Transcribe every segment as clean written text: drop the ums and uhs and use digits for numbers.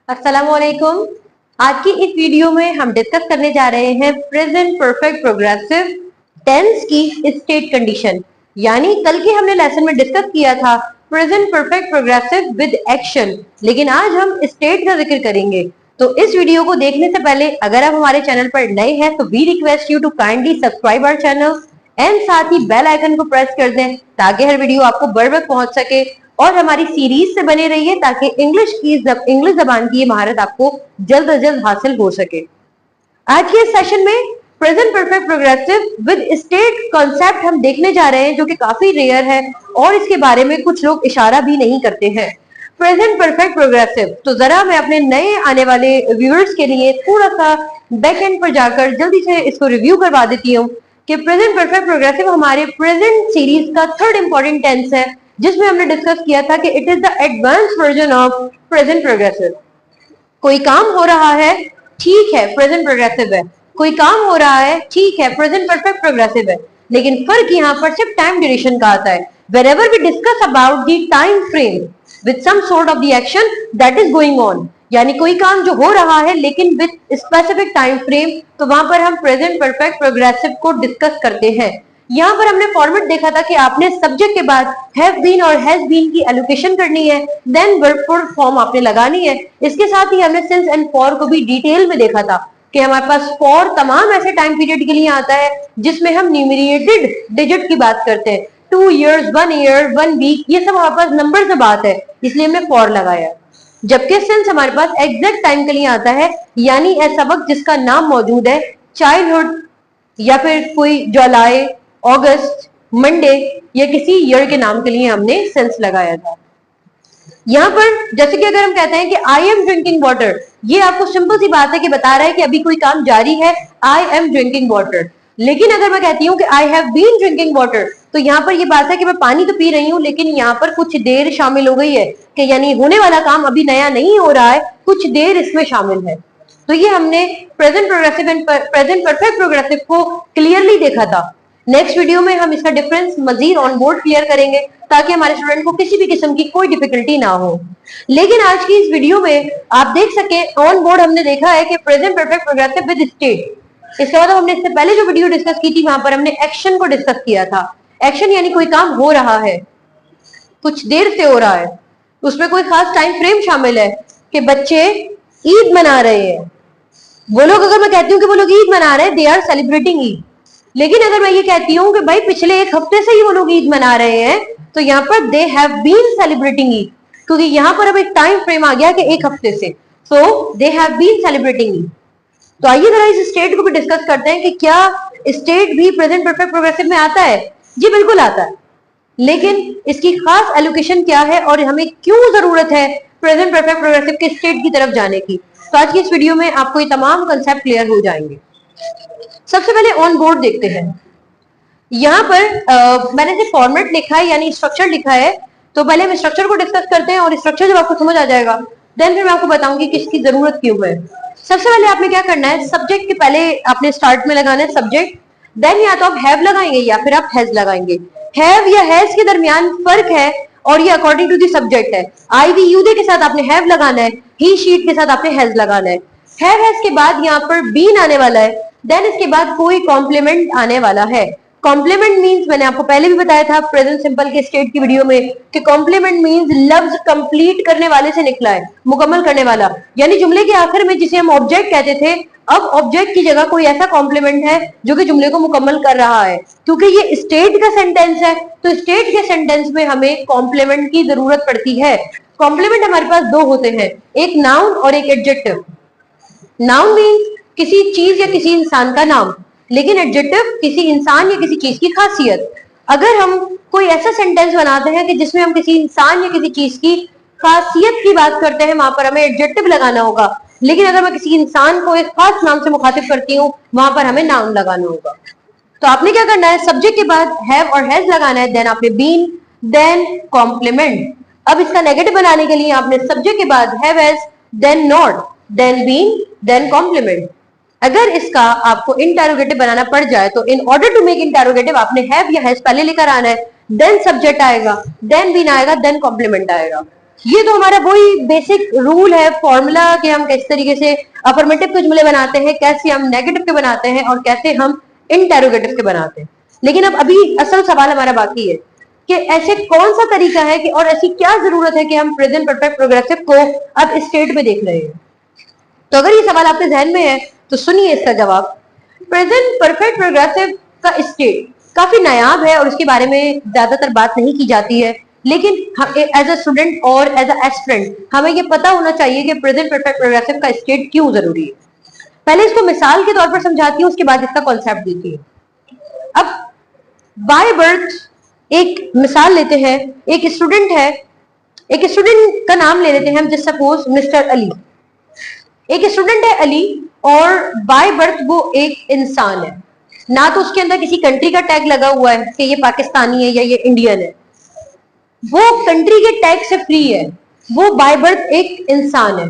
अस्सलामुअलैकुम। आज की इस वीडियो में हम डिस्कस करने जा रहे हैं प्रेजेंट परफेक्ट प्रोग्रेसिव टेंस की स्टेट कंडीशन। यानी कल के हमने लेसन में डिस्कस किया था present perfect progressive with action, लेकिन आज हम स्टेट का जिक्र करेंगे। तो इस वीडियो को देखने से पहले अगर आप हमारे चैनल पर नए हैं तो we request you to kindly subscribe our channel and साथ ही बेल आइकन को प्रेस कर दें ताकि हर वीडियो आपको बर वक्त पहुंच सके और हमारी सीरीज से बने रहिए ताकि इंग्लिश जबान की ये महारत आपको जल्द से जल्द हासिल हो सके। आज के इस सेशन में present perfect progressive with state concept हम देखने जा रहे हैं जो कि काफी रेयर है और इसके बारे में कुछ लोग इशारा भी नहीं करते हैं। प्रेजेंट परफेक्ट प्रोग्रेसिव, तो जरा मैं अपने नए आने वाले व्यूअर्स के लिए थोड़ा सा बैक एंड पर जाकर जल्दी से इसको रिव्यू करवा देती हूँ कि प्रेजेंट परफेक्ट प्रोग्रेसिव हमारे प्रेजेंट सीरीज का थर्ड इंपॉर्टेंट टेंस है, जिसमें हमने डिस्कस किया था कि it is the advance version of present progressive. कोई काम हो रहा है, ठीक है, प्रेजेंट प्रोग्रेसिव है। कोई काम हो रहा है, ठीक है, प्रेजेंट परफेक्ट प्रोग्रेसिव है। लेकिन फर्क यहाँ पर सिर्फ टाइम ड्यूरेशन का आता है। wherever we discuss about the time frame with some sort of the action that is going on, यानी कोई काम जो हो रहा है लेकिन विद स्पेसिफिक टाइम फ्रेम, तो वहां पर हम प्रेजेंट परफेक्ट प्रोग्रेसिव को डिस्कस करते हैं। यहाँ पर हमने फॉर्मेट देखा था कि आपने सब्जेक्ट के बाद हैव बीन और हैज बीन की एलोकेशन करनी है, देन वर्ब फॉर्म आपने लगानी है। इसके साथ ही हमने सिंस एंड फॉर को भी डिटेल में देखा था कि हमारे पास फॉर तमाम ऐसे टाइम पीरियड के लिए आता है जिसमें हम न्यूमरेटेड डिजिट की बात करते हैं। 2 years, 1 year, 1 week, ये सब हमारे पास नंबर से बात है, इसलिए हमने फॉर लगाया। जबकि सिंस हमारे पास एग्जैक्ट टाइम के लिए आता है, यानी ऐसा वक्त जिसका नाम मौजूद है, चाइल्डहुड या फिर कोई जुलाई, अगस्त, मंडे या किसी ईयर के नाम के लिए हमने सेंस लगाया था। यहाँ पर जैसे कि अगर हम कहते हैं कि आई एम ड्रिंकिंग वाटर, ये आपको सिंपल सी बात है कि बता रहा है कि अभी कोई काम जारी है, आई एम ड्रिंकिंग वाटर। लेकिन अगर मैं कहती हूँ कि I have been drinking water, तो यहाँ पर ये बात है कि मैं पानी तो पी रही हूँ लेकिन यहाँ पर कुछ देर शामिल हो गई है, कि यानी होने वाला काम अभी नया नहीं हो रहा है, कुछ देर इसमें शामिल है। तो ये हमने present progressive and present perfect progressive को क्लियरली देखा था। नेक्स्ट वीडियो में हम इसका डिफरेंस मजीद ऑन बोर्ड क्लियर करेंगे ताकि हमारे स्टूडेंट को किसी भी किस्म की कोई डिफिकल्टी ना हो। लेकिन आज की इस वीडियो में आप देख सके ऑन बोर्ड हमने देखा है कि present perfect progressive with state. इसके बाद हमने इससे पहले जो वीडियो डिस्कस की थी वहां पर हमने एक्शन को डिस्कस किया था। एक्शन यानी कोई काम हो रहा है, कुछ देर से हो रहा है, उसमें कोई खास टाइम फ्रेम शामिल है कि बच्चे ईद मना रहे हैं। वो लोग, अगर मैं कहती हूँ कि वो लोग ईद मना रहे हैं, दे आर सेलिब्रेटिंग ईद। लेकिन अगर मैं ये कहती हूँ कि भाई पिछले एक हफ्ते से ही वो लोग ईद मना रहे हैं, तो यहाँ पर they have been celebrating Eid, क्योंकि यहाँ पर अब एक टाइम फ्रेम आ गया कि एक हफ्ते से, so they have been celebrating Eid. तो आइए जरा इस स्टेट को भी डिस्कस करते हैं कि क्या स्टेट भी प्रेजेंट परफेक्ट प्रोग्रेसिव में आता है। जी बिल्कुल आता है, लेकिन इसकी खास एलोकेशन क्या है और हमें क्यों जरूरत है प्रेजेंट परफेक्ट प्रोग्रेसिव के स्टेट की तरफ जाने की। तो आज की इस वीडियो में आपको ये तमाम कंसेप्ट क्लियर हो जाएंगे। सबसे पहले ऑन बोर्ड देखते हैं। यहाँ पर मैंने सिर्फ फॉर्मेट लिखा है, यानी स्ट्रक्चर लिखा है। तो पहले हम स्ट्रक्चर को डिस्कस करते हैं और स्ट्रक्चर जब आपको समझ आ जाएगा देन फिर मैं आपको बताऊंगी कि इसकी जरूरत क्यों है। सबसे पहले आपने क्या करना है, सब्जेक्ट के पहले आपने स्टार्ट में लगाना है सब्जेक्ट, देन या तो आप हैव लगाएंगे या फिर आप हैज लगाएंगे। हैव या हैज के दरमियान फर्क है और ये अकॉर्डिंग टू दी सब्जेक्ट है। आई वी यू दे के साथ आपने हैव लगाना है, ही शीट के साथ आपने हैज लगाना है। हैव हैज के बाद यहाँ पर बीन आने वाला है, देन इसके बाद कोई कॉम्प्लीमेंट आने वाला है। कॉम्प्लीमेंट मींस मैंने आपको पहले भी बताया था प्रेजेंट सिंपल के स्टेट की वीडियो में कि कॉम्प्लीमेंट मींस लफ्ज कंप्लीट करने वाले से निकला है, मुकम्मल करने वाला। यानी जुमले के आखिर में जिसे हम ऑब्जेक्ट कहते थे, अब ऑब्जेक्ट की जगह कोई ऐसा कॉम्प्लीमेंट है जो कि जुमले को मुकम्मल कर रहा है। क्योंकि ये स्टेट का सेंटेंस है तो स्टेट के सेंटेंस में हमें कॉम्प्लीमेंट की जरूरत पड़ती है। कॉम्प्लीमेंट हमारे पास दो होते हैं, एक नाउन और एक एडजेक्टिव। नाउन मींस किसी चीज या किसी इंसान का नाम, लेकिन एडजेक्टिव किसी इंसान या किसी चीज की खासियत। अगर हम कोई ऐसा सेंटेंस बनाते हैं कि जिसमें हम किसी इंसान या किसी चीज की खासियत की बात करते हैं, वहां पर हमें एडजेक्टिव लगाना होगा। लेकिन अगर मैं किसी इंसान को एक खास नाम से मुखातिब करती हूँ, वहां पर हमें नाउन लगाना होगा। तो आपने क्या करना है, सब्जेक्ट के बाद हैव और हैज लगाना है, देन आपने बीन, देन कॉम्प्लीमेंट। अब इसका नेगेटिव बनाने के लिए आपने सब्जेक्ट के बाद have has, then not, then been, then complement. अगर इसका आपको इंटरोगेटिव बनाना पड़ जाए तो in order to make interrogative आपने हैव या हैज पहले लेकर आना है, देन सब्जेक्ट आएगा, देन बीन आएगा, देन कॉम्प्लीमेंट आएगा। ये तो हमारा वही बेसिक रूल है, फॉर्मूला, कि हम किस तरीके से अफर्मेटिव के जुमले बनाते हैं, कैसे हम नेगेटिव के बनाते हैं और कैसे हम इंटेरोगेटिव के बनाते हैं। लेकिन अब अभी असल सवाल हमारा बाकी है कि ऐसे कौन सा तरीका है कि और ऐसी क्या जरूरत है कि हम प्रेजेंट परफेक्ट प्रोग्रेसिव को अब स्टेट में देख रहे हैं। तो अगर ये सवाल आपके जहन में है तो सुनिए इसका जवाब। प्रेजेंट परफेक्ट प्रोग्रेसिव का स्टेट काफी नायाब है और उसके बारे में ज्यादातर बात नहीं की जाती है, लेकिन एज अ स्टूडेंट और एज अ एस्पिरेंट हमें ये पता होना चाहिए कि प्रेजेंट परफेक्ट प्रोग्रेसिव का स्टेट क्यों जरूरी है। पहले इसको मिसाल के तौर पर समझाती हूँ, उसके बाद इसका कॉन्सेप्ट देती हूँ। अब बाय बर्थ एक मिसाल लेते हैं। एक स्टूडेंट है, एक स्टूडेंट का नाम ले लेते हैं हम, जस्ट सपोज मिस्टर अली। एक स्टूडेंट है अली और बाय बर्थ वो एक इंसान है, ना तो उसके अंदर किसी कंट्री का टैग लगा हुआ है कि ये पाकिस्तानी है या ये इंडियन है, वो कंट्री के टैग से फ्री है, वो बाय बर्थ एक इंसान है।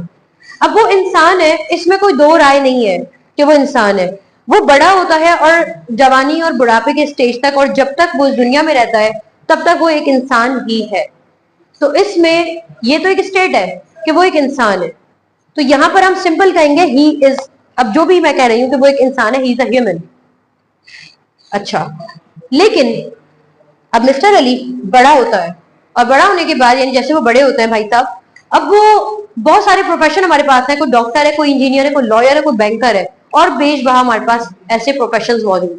अब वो इंसान है, इसमें कोई दो राय नहीं है कि वो इंसान है। वो बड़ा होता है और जवानी और बुढ़ापे के स्टेज तक, और जब तक वो इस दुनिया में रहता है तब तक वो एक इंसान ही है। तो इसमें ये तो एक स्टेट है कि वो एक इंसान है, तो यहां पर हम सिंपल कहेंगे ही इज। अब जो भी मैं कह रही हूं कि वो एक इंसान है, ही इज अ ह्यूमन। अच्छा, लेकिन अब मिस्टर अली बड़ा होता है और बड़ा होने के बाद, यानी जैसे वो बड़े होते हैं भाई साहब, अब वो बहुत सारे प्रोफेशन हमारे पास है, कोई डॉक्टर है, कोई इंजीनियर है, कोई लॉयर है, कोई बैंकर है, और बेशबहा हमारे पास ऐसे प्रोफेशंस मौजूद है।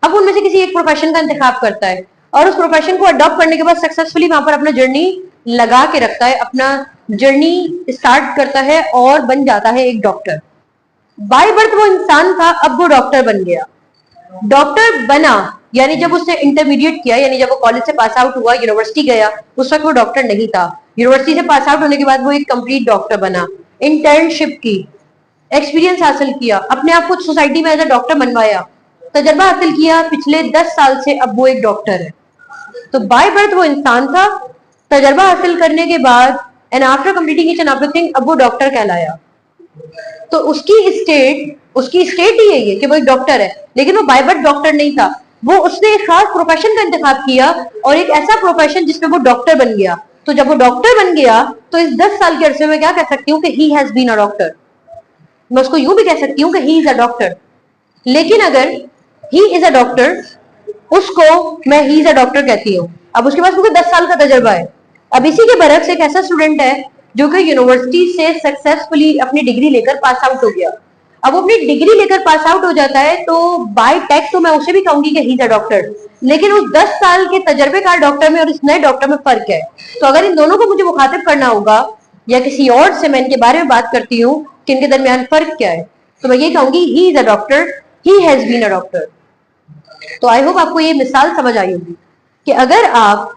अब उनमें से किसी एक प्रोफेशन का इंतखाब करता है और उस प्रोफेशन को अडॉप्ट करने के बाद सक्सेसफुली वहां पर अपना जर्नी लगा के रखता है, अपना जर्नी स्टार्ट करता है और बन जाता है एक डॉक्टर। बाय बर्थ वो इंसान था, अब वो डॉक्टर बन गया। डॉक्टर बना यानी जब उसने इंटरमीडिएट किया, यानी जब वो कॉलेज से पास आउट हुआ, यूनिवर्सिटी गया, उस वक्त वो डॉक्टर नहीं था। यूनिवर्सिटी से पास आउट होने के बाद वो एक कंप्लीट डॉक्टर बना, इंटर्नशिप की, एक्सपीरियंस हासिल किया, अपने आप को सोसाइटी में एज अ डॉक्टर बनवाया, तजर्बा हासिल किया, पिछले 10 साल से अब वो एक डॉक्टर है। तो बाय बर्थ वो इंसान था, तजर्बा हासिल करने के बाद and after completing each and everything अब वो डॉक्टर कहलाया। तो उसकी स्टेट ही है ये कि वो एक डॉक्टर है, लेकिन वो बाय बर्थ डॉक्टर नहीं था। वो उसने एक खास प्रोफेशन का इंतखाब किया और एक ऐसा प्रोफेशन जिसमें वो डॉक्टर बन गया। तो जब वो डॉक्टर बन गया तो इस 10 साल के अरसे में क्या कह सकती हूँ कि he has been a doctor. मैं उसको यूं भी कह सकती हूँ कि ही इज अ डॉक्टर। लेकिन अगर ही इज अ डॉक्टर, उसको मैं ही इज अ डॉक्टर कहती हूँ। अब उसके पास क्योंकि 10 साल का तजर्बा है। अब इसी के बरक्स एक ऐसा स्टूडेंट है जो कि यूनिवर्सिटी से सक्सेसफुली अपनी डिग्री लेकर पास आउट हो गया। अब वो अपनी डिग्री लेकर पास आउट हो जाता है तो बाय टेक तो मैं उसे भी कहूंगी कि ही इज अ डॉक्टर, लेकिन उस 10 साल के तजर्बेकार डॉक्टर में और इस नए डॉक्टर में फर्क है। तो अगर इन दोनों को मुझे मुखातिब करना होगा या किसी और से मैं इनके बारे में बात करती हूँ कि इनके दरमियान फर्क क्या है, तो मैं ये कहूंगी he is a doctor, he has been a doctor. तो आई होप आपको ये मिसाल समझ आई होगी कि अगर आप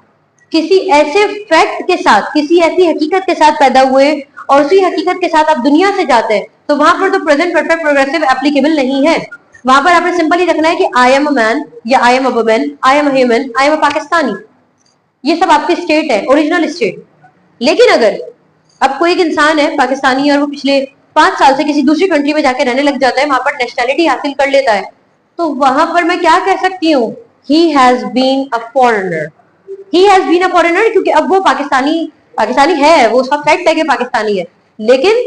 किसी ऐसे फैक्ट के साथ, किसी ऐसी हकीकत के साथ पैदा हुए और उसी हकीकत के साथ आप दुनिया से जाते हैं, तो वहां पर तो प्रेजेंट परफेक्ट प्रोग्रेसिव एप्लीकेबल नहीं है। वहां पर आपने सिंपल ही रखना है कि आई एम अ मैन या I am a woman, I am a human, I am a Pakistani. ये सब आपकी स्टेट है, ओरिजिनल स्टेट। लेकिन अगर अब कोई एक इंसान है पाकिस्तानी और वो पिछले 5 साल से किसी दूसरी कंट्री में जाके रहने लग जाता है, वहां पर नेशनैलिटी हासिल कर लेता है, तो वहां पर मैं क्या कह सकती हूँ, he has been a foreigner. He has been a foreigner क्योंकि अब वो पाकिस्तानी पाकिस्तानी है, वो उसका फैक्ट है कि पाकिस्तानी है, लेकिन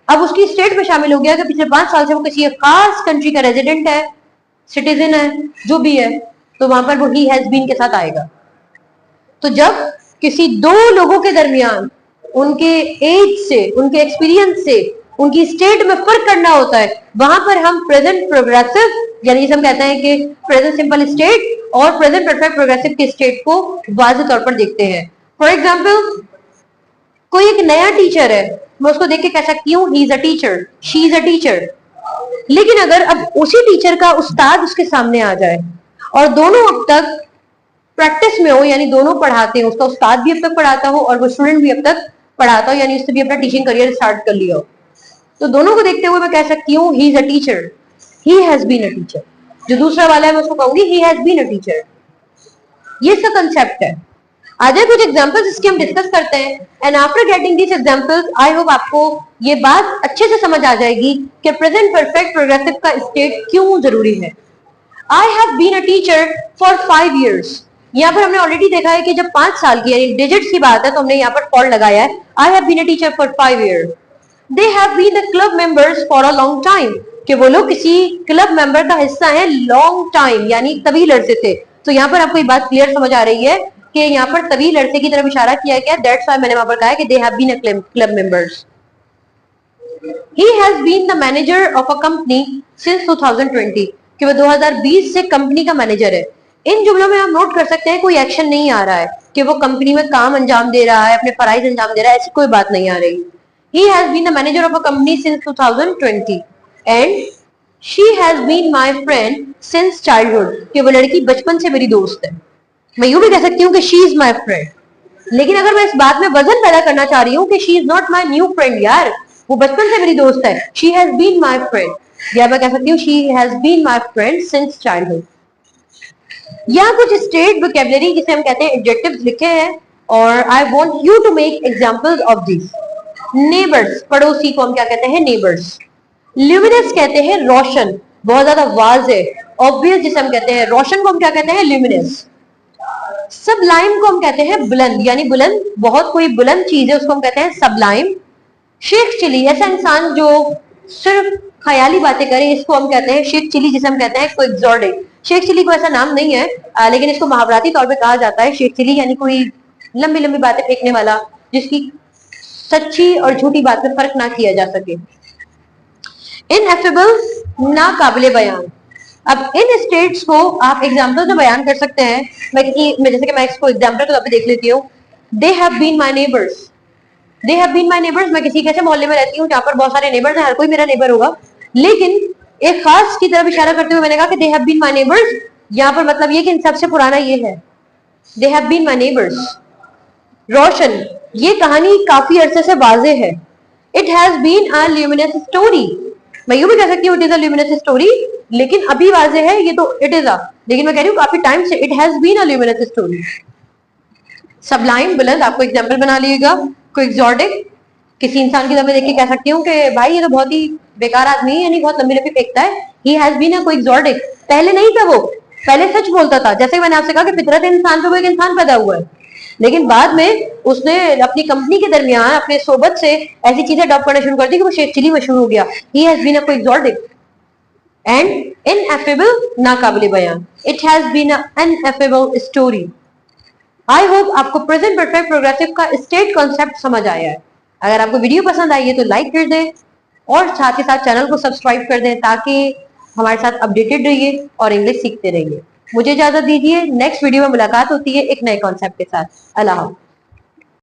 अब उसकी स्टेट में शामिल हो गया कि पिछले 5 साल से वो किसी खास कंट्री का रेजिडेंट है, सिटीजन है, जो भी है, तो वहां पर वो ही हैज बीन के साथ आएगा। तो जब किसी दो लोगों के दरमियान उनके एज से, उनके एक्सपीरियंस से, उनकी स्टेट में फर्क करना होता है, वहां पर हम प्रेजेंट प्रोग्रेसिव, यानी हम कहते हैं कि प्रेजेंट सिंपल स्टेट और प्रेजेंट परफेक्ट प्रोग्रेसिव की स्टेट को वाज़ेह तौर पर देखते हैं। फॉर एग्जाम्पल, कोई एक नया टीचर है, मैं उसको देख के कह सकती हूँ he is a teacher, she is a teacher. लेकिन अगर अब उसी टीचर का उस्ताद उसके सामने आ जाए और दोनों अब तक प्रैक्टिस में हो, यानी दोनों पढ़ाते हैं, उसका उस्ताद भी अब तक पढ़ाता हो और वो स्टूडेंट भी अब तक पढ़ाता हो, यानी उसने भी अपना टीचिंग करियर स्टार्ट कर लिया हो, तो दोनों को देखते हुए मैं कह सकती हूँ he is a teacher, he has been a teacher. जो दूसरा वाला है मैं उसको कहूंगी he has been a teacher. ये इसका कंसेप्ट है। आ जाए कुछ एग्जांपल्स इसके हम डिस्कस करते हैं, and after getting this examples I hope आपको ये बात अच्छे से समझ आ जाएगी कि प्रेजेंट परफेक्ट प्रोग्रेसिव का स्टेट क्यों जरूरी है। I have been a teacher for 5 years. यहाँ पर हमने ऑलरेडी देखा है कि जब 5 साल की यानी डिजिट्स की बात है तो हमने यहाँ पर फॉर लगाया है। I have been a teacher for 5 year. They have been the club members for a long time, कि वो लोग किसी क्लब मेंबर का हिस्सा है लॉन्ग टाइम, यानी तवील अरसे से। तो यहाँ पर आपको एक बात क्लियर समझ आ रही है कि यहाँ पर तवील अरसे की तरफ इशारा किया गया। दैट्स व्हाई मैंने वहां पर कहा है कि they have been a club members. He has been the manager of a company since 2020, कि वो 2020 से कंपनी का मैनेजर है। इन जुमलों में आप नोट कर सकते हैं कोई एक्शन नहीं आ रहा है कि वो कंपनी में काम अंजाम दे रहा है, अपने फराइज अंजाम दे रहा है, ऐसी कोई बात नहीं आ रही। He has been the manager of a company since 2020 and she has been my friend since childhood, कि वो लड़की बचपन से मेरी दोस्त है। मैं यूं भी कह सकती हूँ कि she is my friend, लेकिन अगर मैं इस बात में वजन पैदा करना चाह रही हूँ कि she is not my new friend, यार वो बचपन से मेरी दोस्त है, she has been my friend, या मैं कह सकती हूँ she has been my friend since childhood। यहाँ कुछ स्टेट वोकैबुलरी जिसे हम कहते हैं एडजेक्टिव्स लिखे हैं और I want you to make examples of this. Neighbours, पड़ोसी को हम क्या कहते हैं? नेबर्स। ल्यूमिनस कहते हैं रोशन, बहुत ज्यादा वाज़ेह ऑब्वियस जिसे हम कहते हैं। रोशन को हम क्या कहते हैं? ल्यूमिनस। सबलाइम को हम कहते हैं बुलंद, यानी बुलंद, बहुत कोई बुलंद चीज है उसको हम कहते हैं सबलाइम। शेख चिली, ऐसा इंसान जो सिर्फ ख्याली बातें करे, इसको हम कहते हैं शेख चिली, जिसे हम कहते हैं कोई एग्जॉटिक। शेख चिली को ऐसा नाम नहीं है लेकिन इसको मुहावराती तौर पे कहा जाता है शेख चिली, यानी कोई लंबी लंबी बातें फेंकने वाला जिसकी सच्ची और झूठी बात में फर्क ना किया जा सके। इनएफेबल, नाकाबिले बयान। अब इन स्टेट्स को आप एग्जाम्पल से बयान कर सकते हैं। मैं जैसे कि मैं इसको एग्जाम्पल के तौर पे देख लेती हूँ। They have been my neighbours, they have been my neighbours. मैं किसी कैसे मोहल्ले में रहती हूँ जहाँ पर बहुत सारे नेबर्स हैं, हर कोई मेरा नेबर होगा, लेकिन एक खास की तरफ इशारा करते हुए मैंने कहा कि they have been my neighbours. यहाँ पर मतलब ये कि इन सबसे पुराना ये है, they have been my neighbours. रोशन, ये कहानी काफी अरसे से वाज़ेह है। It has been a luminous story, मैं यूं भी कह सकती हूँ it is a luminous story, लेकिन अभी वाज़ेह है ये तो इट इज अ, लेकिन मैं कह रही हूँ काफी टाइम से it has been a luminous story. Sublime, बुलंद, आपको एग्जाम्पल बना लीजिएगा। कोई एग्जॉटिक, किसी इंसान की तरफ देख के कह सकती हूँ कि भाई ये तो बहुत ही बेकार आदमी है, यानी बहुत लंबी लंबी फेंकता है। ही हैज बीन अ कोई एग्जॉटिक। पहले नहीं था वो, पहले सच बोलता था, जैसे मैंने आपसे कहा कि फितरत इंसान पे वो एक इंसान पैदा हुआ है, लेकिन बाद में उसने अपनी कंपनी के दरमियान अपने सोबत से ऐसी चीजें अडॉप्ट करना शुरू कर दी कि वो शेख चिली मशहूर हो गया। ही हैज बीन अ कोई एग्जॉटिक एंड इनएफेबल, नाकाबिले बयान। It has been a ineffable story. I hope आपको प्रेजेंट परफेक्ट प्रोग्रेसिव का स्टेट कॉन्सेप्ट समझ आया है। अगर आपको वीडियो पसंद आई है तो लाइक कर दें और साथ ही साथ चैनल को सब्सक्राइब कर दें ताकि हमारे साथ अपडेटेड रहिए और इंग्लिश सीखते रहिए। मुझे इजाजत दीजिए, नेक्स्ट वीडियो में मुलाकात होती है एक नए कॉन्सेप्ट के साथ। अल्लाह हाफ़िज़।